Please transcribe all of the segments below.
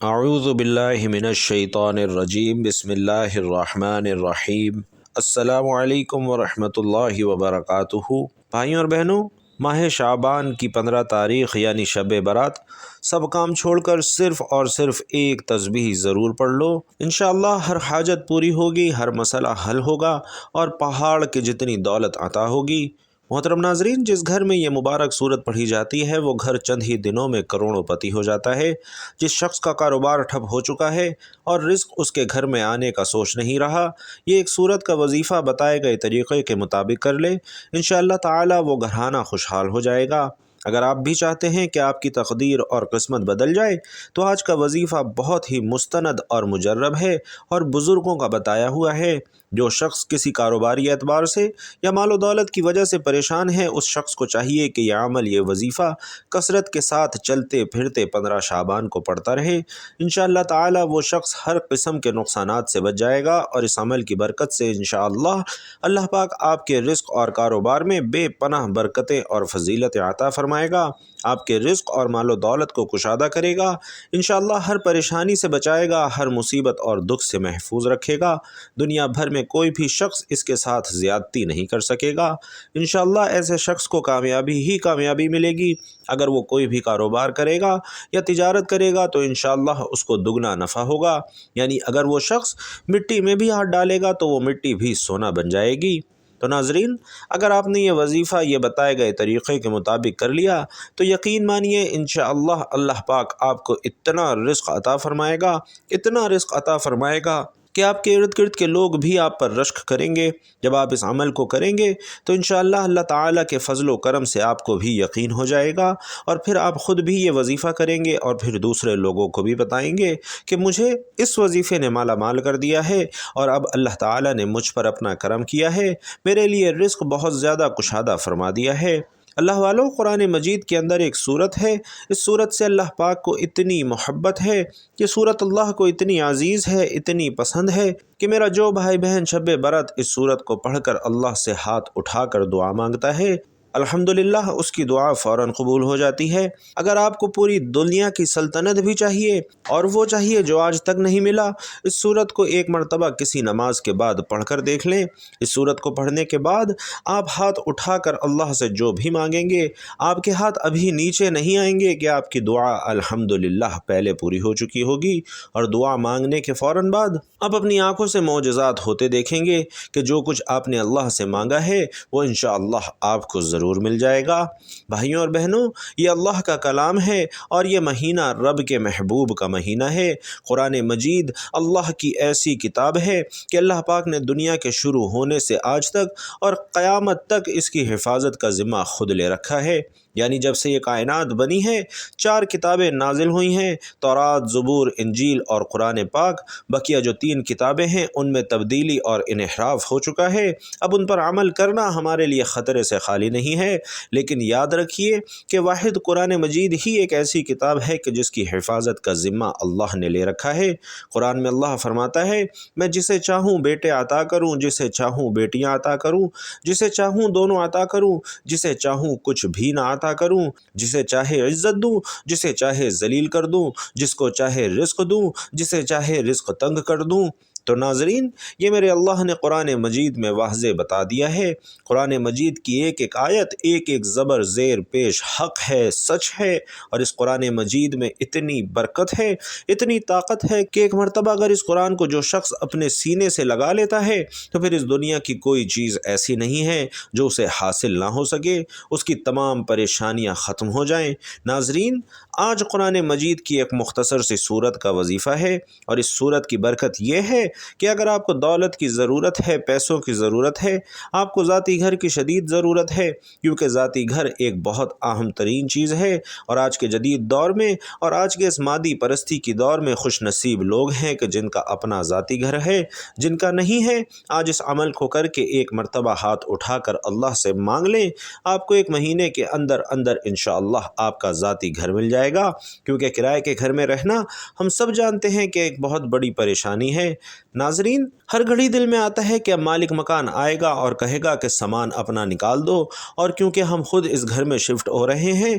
اعوذ باللہ من الشیطان الرجیم بسم اللہ الرحمن الرحیم السلام علیکم ورحمۃ اللہ وبرکاتہ۔ بھائیوں اور بہنوں، ماہ شعبان کی 15 تاریخ یعنی شب برات، سب کام چھوڑ کر صرف اور صرف ایک تسبیح ضرور پڑھ لو۔ انشاءاللہ ہر حاجت پوری ہوگی، ہر مسئلہ حل ہوگا اور پہاڑ کی جتنی دولت عطا ہوگی۔ محترم ناظرین، جس گھر میں یہ مبارک صورت پڑھی جاتی ہے وہ گھر چند ہی دنوں میں کروڑوں پتی ہو جاتا ہے۔ جس شخص کا کاروبار ٹھپ ہو چکا ہے اور رزق اس کے گھر میں آنے کا سوچ نہیں رہا، یہ ایک صورت کا وظیفہ بتائے گئے طریقے کے مطابق کر لے، انشاءاللہ تعالی وہ گھرانہ خوشحال ہو جائے گا۔ اگر آپ بھی چاہتے ہیں کہ آپ کی تقدیر اور قسمت بدل جائے تو آج کا وظیفہ بہت ہی مستند اور مجرب ہے اور بزرگوں کا بتایا ہوا ہے۔ جو شخص کسی کاروباری اعتبار سے یا مال و دولت کی وجہ سے پریشان ہے، اس شخص کو چاہیے کہ یہ عمل، یہ وظیفہ کثرت کے ساتھ چلتے پھرتے 15 شعبان کو پڑھتا رہے۔ انشاءاللہ تعالی وہ شخص ہر قسم کے نقصانات سے بچ جائے گا اور اس عمل کی برکت سے انشاءاللہ اللہ پاک آپ کے رزق اور کاروبار میں بے پناہ برکتیں اور فضیلت عطا فرمائے گا، آپ کے رزق اور مال و دولت کو کشادہ کرے گا، انشاءاللہ ہر پریشانی سے بچائے گا، ہر مصیبت اور دکھ سے محفوظ رکھے گا۔ دنیا بھر میں کوئی بھی شخص اس کے ساتھ زیادتی نہیں کر سکے گا۔ انشاءاللہ ایسے شخص کو کامیابی ہی کامیابی ملے گی۔ اگر وہ کوئی بھی کاروبار کرے گا یا تجارت کرے گا تو انشاءاللہ اس کو دگنا نفع ہوگا، یعنی اگر وہ شخص مٹی میں بھی ہاتھ ڈالے گا تو وہ مٹی بھی سونا بن جائے گی۔ تو ناظرین، اگر آپ نے یہ وظیفہ یہ بتائے گئے طریقے کے مطابق کر لیا تو یقین مانیے انشاءاللہ اللہ پاک آپ کو اتنا رزق عطا فرمائے گا، اتنا رزق عطا فرمائے گا کہ آپ کے ارد گرد کے لوگ بھی آپ پر رشک کریں گے۔ جب آپ اس عمل کو کریں گے تو انشاءاللہ اللہ تعالیٰ کے فضل و کرم سے آپ کو بھی یقین ہو جائے گا، اور پھر آپ خود بھی یہ وظیفہ کریں گے اور پھر دوسرے لوگوں کو بھی بتائیں گے کہ مجھے اس وظیفے نے مالا مال کر دیا ہے اور اب اللہ تعالیٰ نے مجھ پر اپنا کرم کیا ہے، میرے لیے رزق بہت زیادہ کشادہ فرما دیا ہے۔ اللہ والوں، قرآن مجید کے اندر ایک صورت ہے، اس صورت سے اللہ پاک کو اتنی محبت ہے، یہ صورت اللہ کو اتنی عزیز ہے، اتنی پسند ہے کہ میرا جو بھائی بہن شب برات اس صورت کو پڑھ کر اللہ سے ہاتھ اٹھا کر دعا مانگتا ہے، الحمدللہ اس کی دعا فوراً قبول ہو جاتی ہے۔ اگر آپ کو پوری دنیا کی سلطنت بھی چاہیے اور وہ چاہیے جو آج تک نہیں ملا، اس صورت کو ایک مرتبہ کسی نماز کے بعد پڑھ کر دیکھ لیں۔ اس صورت کو پڑھنے کے بعد آپ ہاتھ اٹھا کر اللہ سے جو بھی مانگیں گے، آپ کے ہاتھ ابھی نیچے نہیں آئیں گے کہ آپ کی دعا الحمدللہ پہلے پوری ہو چکی ہوگی، اور دعا مانگنے کے فوراً بعد آپ اپنی آنکھوں سے معجزات ہوتے دیکھیں گے کہ جو کچھ آپ نے اللہ سے مانگا ہے وہ انشاءاللہ آپ کو ضرور مل جائے گا۔ بھائیوں اور بہنوں، یہ اللہ کا کلام ہے اور یہ مہینہ رب کے محبوب کا مہینہ ہے۔ قرآن مجید اللہ کی ایسی کتاب ہے کہ اللہ پاک نے دنیا کے شروع ہونے سے آج تک اور قیامت تک اس کی حفاظت کا ذمہ خود لے رکھا ہے، یعنی جب سے یہ کائنات بنی ہے 4 کتابیں نازل ہوئی ہیں، تورات، زبور، انجیل اور قرآن پاک۔ بقیہ جو 3 کتابیں ہیں ان میں تبدیلی اور انحراف ہو چکا ہے، اب ان پر عمل کرنا ہمارے لیے خطرے سے خالی نہیں ہے، لیکن یاد رکھیے کہ واحد قرآن مجید ہی ایک ایسی کتاب ہے کہ جس کی حفاظت کا ذمہ اللہ نے لے رکھا ہے۔ قرآن میں اللہ فرماتا ہے، میں جسے چاہوں بیٹے عطا کروں، جسے چاہوں بیٹیاں عطا کروں، جسے چاہوں دونوں عطا کروں، جسے چاہوں کچھ بھی نہ عطا کروں، جسے چاہے عزت دوں، جسے چاہے ذلیل کر دوں، جس کو چاہے رزق دوں، جسے چاہے رزق تنگ کر دوں۔ تو ناظرین، یہ میرے اللہ نے قرآن مجید میں واضح بتا دیا ہے۔ قرآن مجید کی ایک ایک آیت ایک ایک زبر زیر پیش حق ہے، سچ ہے، اور اس قرآن مجید میں اتنی برکت ہے، اتنی طاقت ہے کہ ایک مرتبہ اگر اس قرآن کو جو شخص اپنے سینے سے لگا لیتا ہے تو پھر اس دنیا کی کوئی چیز ایسی نہیں ہے جو اسے حاصل نہ ہو سکے، اس کی تمام پریشانیاں ختم ہو جائیں۔ ناظرین، آج قرآن مجید کی ایک مختصر سی صورت کا وظیفہ ہے، اور اس صورت کی برکت یہ ہے کہ اگر آپ کو دولت کی ضرورت ہے، پیسوں کی ضرورت ہے، آپ کو ذاتی گھر کی شدید ضرورت ہے، کیونکہ ذاتی گھر ایک بہت اہم ترین چیز ہے، اور آج کے جدید دور میں اور آج کے اس مادی پرستی کی دور میں خوش نصیب لوگ ہیں کہ جن کا اپنا ذاتی گھر ہے، جن کا نہیں ہے آج اس عمل کو کر کے ایک مرتبہ ہاتھ اٹھا کر اللہ سے مانگ لیں، آپ کو 1 مہینے کے اندر اندر انشاءاللہ آپ کا ذاتی گھر مل جائے گا، کیونکہ کرائے کے گھر میں رہنا ہم سب جانتے ہیں کہ ایک بہت بڑی پریشانی ہے۔ ناظرین، ہر گھڑی دل میں آتا ہے کہ اب مالک مکان آئے گا اور کہے گا کہ سامان اپنا نکال دو، اور کیونکہ ہم خود اس گھر میں شفٹ ہو رہے ہیں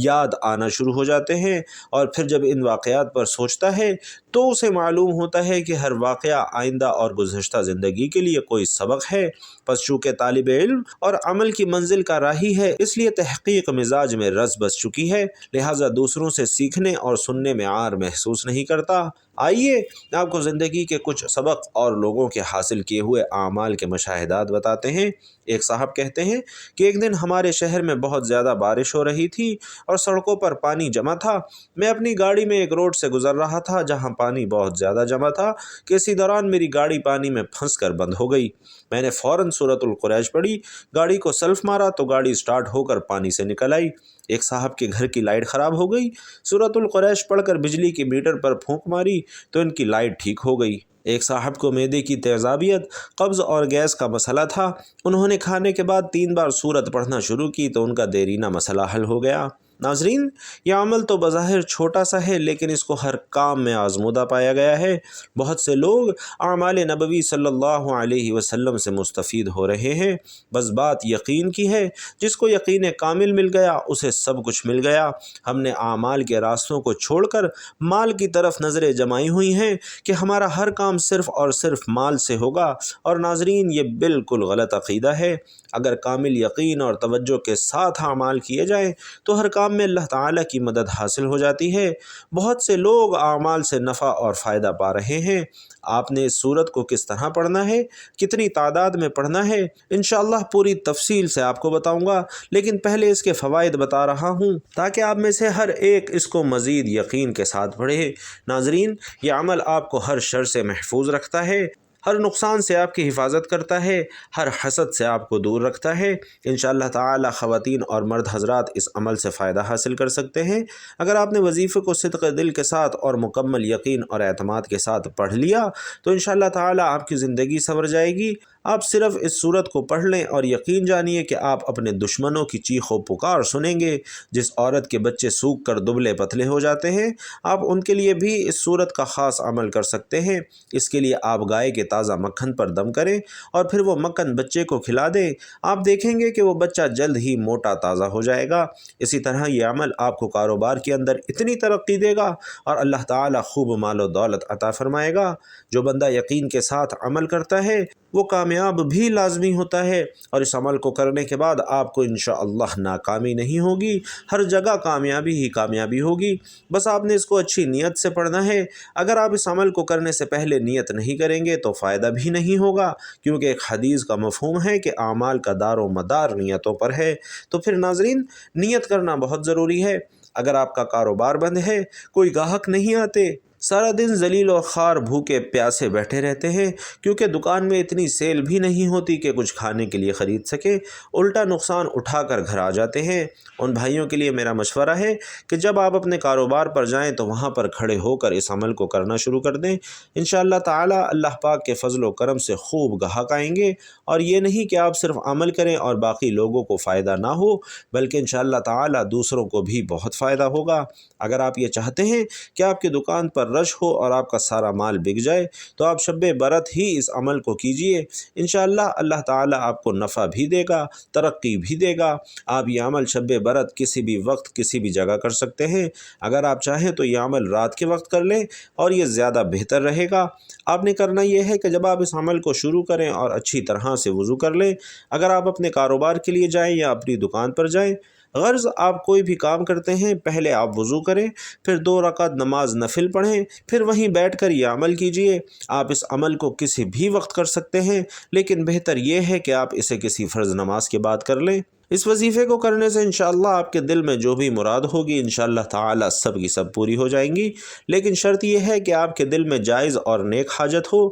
یاد آنا شروع ہو جاتے ہیں، اور پھر جب ان واقعات پر سوچتا ہے تو اسے معلوم ہوتا ہے کہ ہر واقعہ آئندہ اور گزشتہ زندگی کے لیے کوئی سبق ہے۔ پس چونکہ طالب علم اور عمل کی منزل کا راہی ہے، اس لیے تحقیق مزاج میں رس بس چکی ہے، لہٰذا دوسروں سے سیکھنے اور سننے میں عار محسوس نہیں کرتا۔ آئیے آپ کو زندگی کے کچھ سبق اور لوگوں کے حاصل کیے ہوئے اعمال کے مشاہدات بتاتے ہیں۔ ایک صاحب کہتے ہیں کہ ایک دن ہمارے شہر میں بہت زیادہ بارش ہو رہی تھی اور سڑکوں پر پانی جمع تھا۔ میں اپنی گاڑی میں ایک روڈ سے گزر رہا تھا جہاں پانی بہت زیادہ جمع تھا کہ اسی دوران میری گاڑی پانی میں پھنس کر بند ہو گئی۔ میں نے فوراً سورۃ القریش پڑھی، گاڑی کو سیلف مارا تو گاڑی سٹارٹ ہو کر پانی سے نکل آئی۔ ایک صاحب کے گھر کی لائٹ خراب ہو گئی، سورۃ القریش پڑھ کر بجلی کی میٹر پر پھونک ماری تو ان کی لائٹ ٹھیک ہو گئی۔ ایک صاحب کو معدے کی تیزابیت، قبض اور گیس کا مسئلہ تھا، انہوں نے کھانے کے بعد 3 بار سورت پڑھنا شروع کی تو ان کا دیرینہ مسئلہ حل ہو گیا۔ ناظرین، یہ عمل تو بظاہر چھوٹا سا ہے لیکن اس کو ہر کام میں آزمودہ پایا گیا ہے۔ بہت سے لوگ اعمال نبوی صلی اللہ علیہ وسلم سے مستفید ہو رہے ہیں، بس بات یقین کی ہے، جس کو یقین کامل مل گیا اسے سب کچھ مل گیا۔ ہم نے اعمال کے راستوں کو چھوڑ کر مال کی طرف نظریں جمائی ہوئی ہیں کہ ہمارا ہر کام صرف اور صرف مال سے ہوگا، اور ناظرین یہ بالکل غلط عقیدہ ہے۔ اگر کامل یقین اور توجہ کے ساتھ اعمال کیے جائیں تو ہر کام میں اللہ تعالیٰ کی مدد حاصل ہو جاتی ہے۔ بہت سے لوگ اعمال سے نفع اور فائدہ پا رہے ہیں۔ آپ نے اس سورت کو کس طرح پڑھنا ہے، کتنی تعداد میں پڑھنا ہے، انشاءاللہ پوری تفصیل سے آپ کو بتاؤں گا، لیکن پہلے اس کے فوائد بتا رہا ہوں تاکہ آپ میں سے ہر ایک اس کو مزید یقین کے ساتھ پڑھے۔ ناظرین، یہ عمل آپ کو ہر شر سے محفوظ رکھتا ہے، ہر نقصان سے آپ کی حفاظت کرتا ہے، ہر حسد سے آپ کو دور رکھتا ہے۔ انشاءاللہ تعالی خواتین اور مرد حضرات اس عمل سے فائدہ حاصل کر سکتے ہیں۔ اگر آپ نے وظیفے کو صدق دل کے ساتھ اور مکمل یقین اور اعتماد کے ساتھ پڑھ لیا تو انشاءاللہ تعالی آپ کی زندگی سنور جائے گی۔ آپ صرف اس سورت کو پڑھ لیں اور یقین جانیے کہ آپ اپنے دشمنوں کی چیخ و پکار سنیں گے۔ جس عورت کے بچے سوکھ کر دبلے پتلے ہو جاتے ہیں، آپ ان کے لیے بھی اس سورت کا خاص عمل کر سکتے ہیں۔ اس کے لیے آپ گائے کے تازہ مکھن پر دم کریں اور پھر وہ مکھن بچے کو کھلا دیں، آپ دیکھیں گے کہ وہ بچہ جلد ہی موٹا تازہ ہو جائے گا۔ اسی طرح یہ عمل آپ کو کاروبار کے اندر اتنی ترقی دے گا اور اللہ تعالیٰ خوب مال و دولت عطا فرمائے گا۔ جو بندہ یقین کے ساتھ عمل کرتا ہے وہ کامیاب بھی لازمی ہوتا ہے، اور اس عمل کو کرنے کے بعد آپ کو انشاءاللہ ناکامی نہیں ہوگی، ہر جگہ کامیابی ہی کامیابی ہوگی۔ بس آپ نے اس کو اچھی نیت سے پڑھنا ہے۔ اگر آپ اس عمل کو کرنے سے پہلے نیت نہیں کریں گے تو فائدہ بھی نہیں ہوگا، کیونکہ ایک حدیث کا مفہوم ہے کہ اعمال کا دار و مدار نیتوں پر ہے۔ تو پھر ناظرین، نیت کرنا بہت ضروری ہے۔ اگر آپ کا کاروبار بند ہے، کوئی گاہک نہیں آتے، سارا دن ذلیل و خوار بھوکے پیاسے بیٹھے رہتے ہیں کیونکہ دکان میں اتنی سیل بھی نہیں ہوتی کہ کچھ کھانے کے لیے خرید سکیں، الٹا نقصان اٹھا کر گھر آ جاتے ہیں، ان بھائیوں کے لیے میرا مشورہ ہے کہ جب آپ اپنے کاروبار پر جائیں تو وہاں پر کھڑے ہو کر اس عمل کو کرنا شروع کر دیں۔ انشاءاللہ تعالی اللہ پاک کے فضل و کرم سے خوب گاہک آئیں گے، اور یہ نہیں کہ آپ صرف عمل کریں اور باقی لوگوں کو فائدہ نہ ہو، بلکہ انشاءاللہ تعالی دوسروں کو بھی بہت فائدہ ہوگا۔ اگر آپ یہ چاہتے ہیں کہ آپ کی دکان پر رش ہو اور آپ کا سارا مال بک جائے تو آپ شب برات ہی اس عمل کو کیجئے، انشاءاللہ اللہ تعالی آپ کو نفع بھی دے گا، ترقی بھی دے گا۔ آپ یہ عمل شب برات کسی بھی وقت کسی بھی جگہ کر سکتے ہیں۔ اگر آپ چاہیں تو یہ عمل رات کے وقت کر لیں اور یہ زیادہ بہتر رہے گا۔ آپ نے کرنا یہ ہے کہ جب آپ اس عمل کو شروع کریں اور اچھی طرح سے وضو کر لیں، اگر آپ اپنے کاروبار کے لیے جائیں یا اپنی دکان پر جائیں، غرض آپ کوئی بھی کام کرتے ہیں پہلے آپ وضو کریں، پھر 2 رکعت نماز نفل پڑھیں، پھر وہیں بیٹھ کر یہ عمل کیجئے۔ آپ اس عمل کو کسی بھی وقت کر سکتے ہیں، لیکن بہتر یہ ہے کہ آپ اسے کسی فرض نماز کے بعد کر لیں۔ اس وظیفے کو کرنے سے انشاءاللہ آپ کے دل میں جو بھی مراد ہوگی انشاءاللہ تعالی سب کی سب پوری ہو جائیں گی، لیکن شرط یہ ہے کہ آپ کے دل میں جائز اور نیک حاجت ہو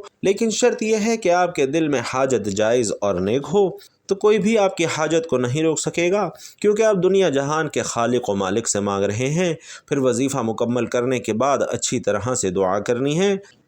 تو کوئی بھی آپ کی حاجت کو نہیں روک سکے گا، کیونکہ آپ دنیا جہان کے خالق و مالک سے مانگ رہے ہیں۔ پھر وظیفہ مکمل کرنے کے بعد اچھی طرح سے دعا کرنی ہے۔